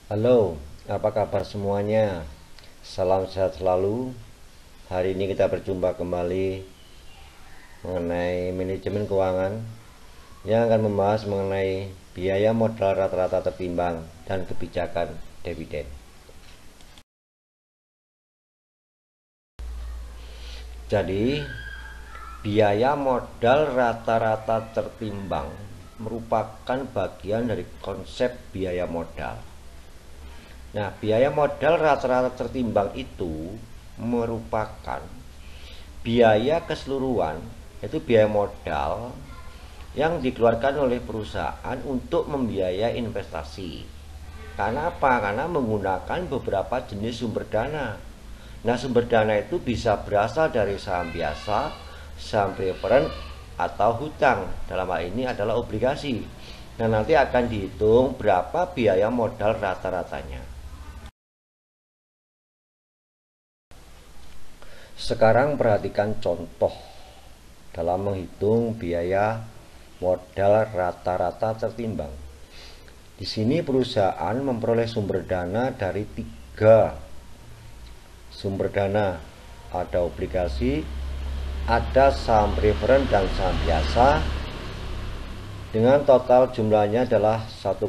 Halo, apa kabar semuanya? Salam sehat selalu. Hari ini kita berjumpa kembali mengenai manajemen keuangan yang akan membahas mengenai biaya modal rata-rata tertimbang dan kebijakan dividen. Jadi, biaya modal rata-rata tertimbang merupakan bagian dari konsep biaya modal. Nah, biaya modal rata-rata tertimbang itu merupakan biaya keseluruhan, yaitu biaya modal yang dikeluarkan oleh perusahaan untuk membiayai investasi. Karena apa? Karena menggunakan beberapa jenis sumber dana. Nah, sumber dana itu bisa berasal dari saham biasa, saham preferred, atau hutang. Dalam hal ini adalah obligasi. Nah, nanti akan dihitung berapa biaya modal rata-ratanya. Sekarang perhatikan contoh dalam menghitung biaya modal rata-rata tertimbang. Di sini perusahaan memperoleh sumber dana dari 3 sumber dana. Ada obligasi, ada saham preferred dan saham biasa. Dengan total jumlahnya adalah 1,6.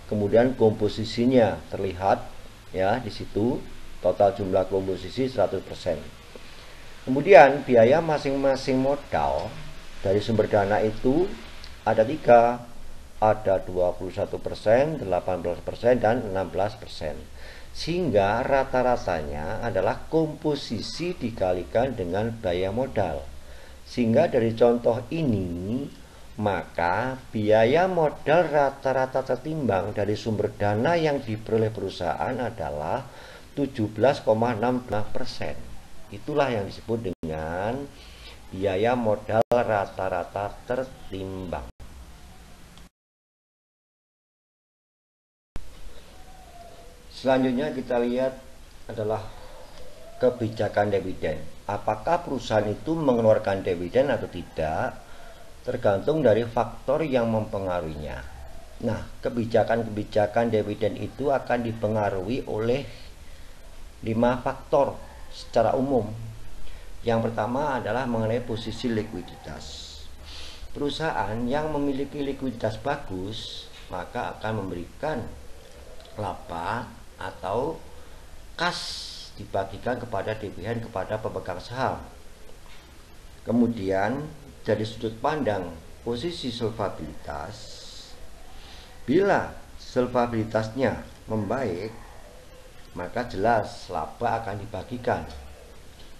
Kemudian komposisinya terlihat ya di situ. Total jumlah komposisi 100%. Kemudian biaya masing-masing modal dari sumber dana itu ada 3, ada 21%, 18%, dan 16%. Sehingga rata-ratanya adalah komposisi dikalikan dengan biaya modal. Sehingga dari contoh ini, maka biaya modal rata-rata tertimbang dari sumber dana yang diperoleh perusahaan adalah 17,62%. Itulah yang disebut dengan biaya modal rata-rata tertimbang. Selanjutnya kita lihat adalah kebijakan dividen. Apakah perusahaan itu mengeluarkan dividen atau tidak, tergantung dari faktor yang mempengaruhinya. Nah, kebijakan-kebijakan dividen itu akan dipengaruhi oleh 5 faktor secara umum. Yang pertama adalah mengenai posisi likuiditas. Perusahaan yang memiliki likuiditas bagus maka akan memberikan laba atau kas dibagikan kepada dividen kepada pemegang saham. Kemudian dari sudut pandang posisi solvabilitas, bila solvabilitasnya membaik, maka jelas laba akan dibagikan.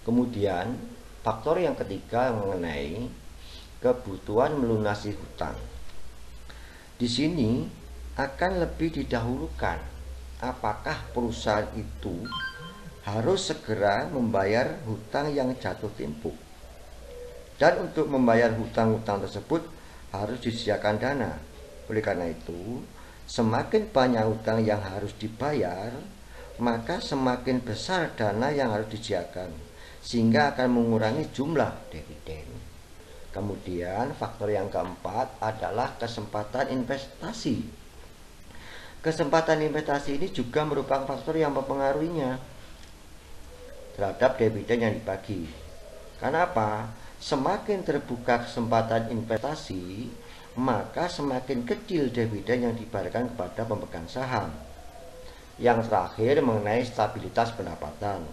Kemudian faktor yang ketiga mengenai kebutuhan melunasi hutang. Di sini akan lebih didahulukan apakah perusahaan itu harus segera membayar hutang yang jatuh tempo. Dan untuk membayar hutang-hutang tersebut harus disediakan dana. Oleh karena itu, semakin banyak hutang yang harus dibayar, maka semakin besar dana yang harus disediakan, sehingga akan mengurangi jumlah dividen. Kemudian faktor yang keempat adalah kesempatan investasi. Kesempatan investasi ini juga merupakan faktor yang mempengaruhinya terhadap dividen yang dibagi. Karena apa? Semakin terbuka kesempatan investasi, maka semakin kecil dividen yang dibayarkan kepada pemegang saham. Yang terakhir mengenai stabilitas pendapatan.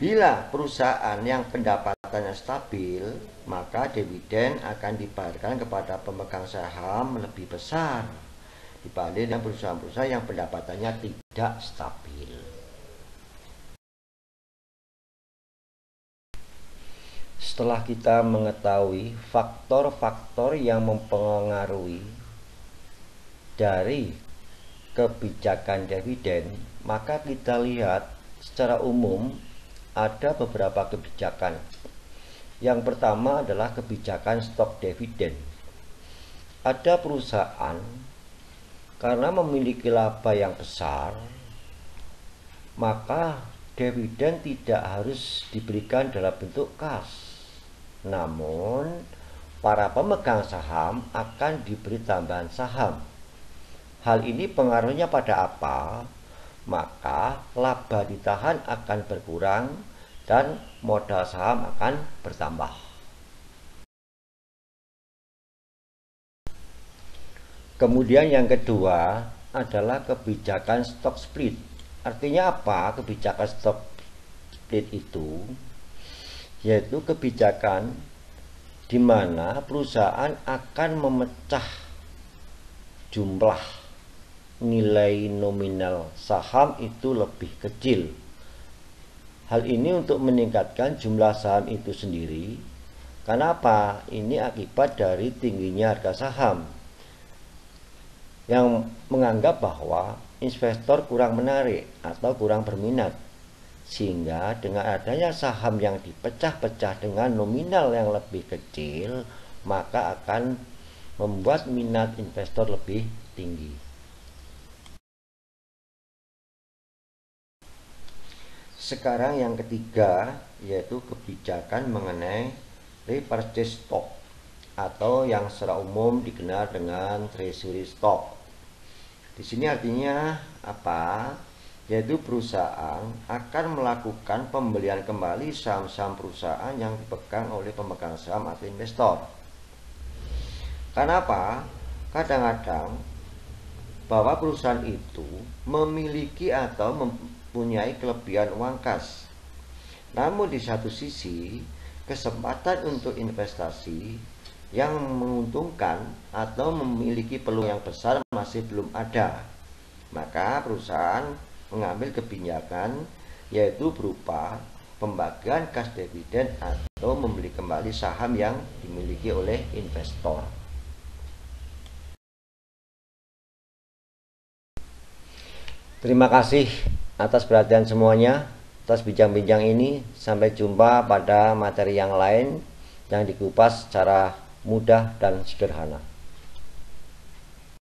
Bila perusahaan yang pendapatannya stabil, maka dividen akan dibayarkan kepada pemegang saham lebih besar dibanding dengan perusahaan-perusahaan yang pendapatannya tidak stabil. Setelah kita mengetahui faktor-faktor yang mempengaruhi dari kebijakan dividen, maka kita lihat secara umum ada beberapa kebijakan. Yang pertama adalah kebijakan stok dividen. Ada perusahaan karena memiliki laba yang besar, maka dividen tidak harus diberikan dalam bentuk kas. Namun, para pemegang saham akan diberi tambahan saham Hal ini pengaruhnya pada apa? Maka laba ditahan akan berkurang dan modal saham akan bertambah. Kemudian yang kedua adalah kebijakan stock split. Artinya apa kebijakan stock split itu? Yaitu kebijakan di mana perusahaan akan memecah jumlah nilai nominal saham itu lebih kecil. Hal ini untuk meningkatkan jumlah saham itu sendiri. Kenapa? Ini akibat dari tingginya harga saham yang menganggap bahwa investor kurang menarik atau kurang berminat, sehingga dengan adanya saham yang dipecah-pecah dengan nominal yang lebih kecil, maka akan membuat minat investor lebih tinggi. Sekarang yang ketiga yaitu kebijakan mengenai repurchase stock atau yang secara umum dikenal dengan treasury stock. Di sini artinya apa? Yaitu perusahaan akan melakukan pembelian kembali saham-saham perusahaan yang dipegang oleh pemegang saham atau investor. Kenapa? Kadang-kadang bahwa perusahaan itu memiliki atau mempunyai kelebihan uang kas. Namun di satu sisi, kesempatan untuk investasi yang menguntungkan atau memiliki peluang yang besar masih belum ada. Maka perusahaan mengambil kebijakan yaitu berupa pembagian kas dividen atau membeli kembali saham yang dimiliki oleh investor. Terima kasih atas perhatian semuanya, atas bincang-bincang ini. Sampai jumpa pada materi yang lain yang dikupas secara mudah dan sederhana.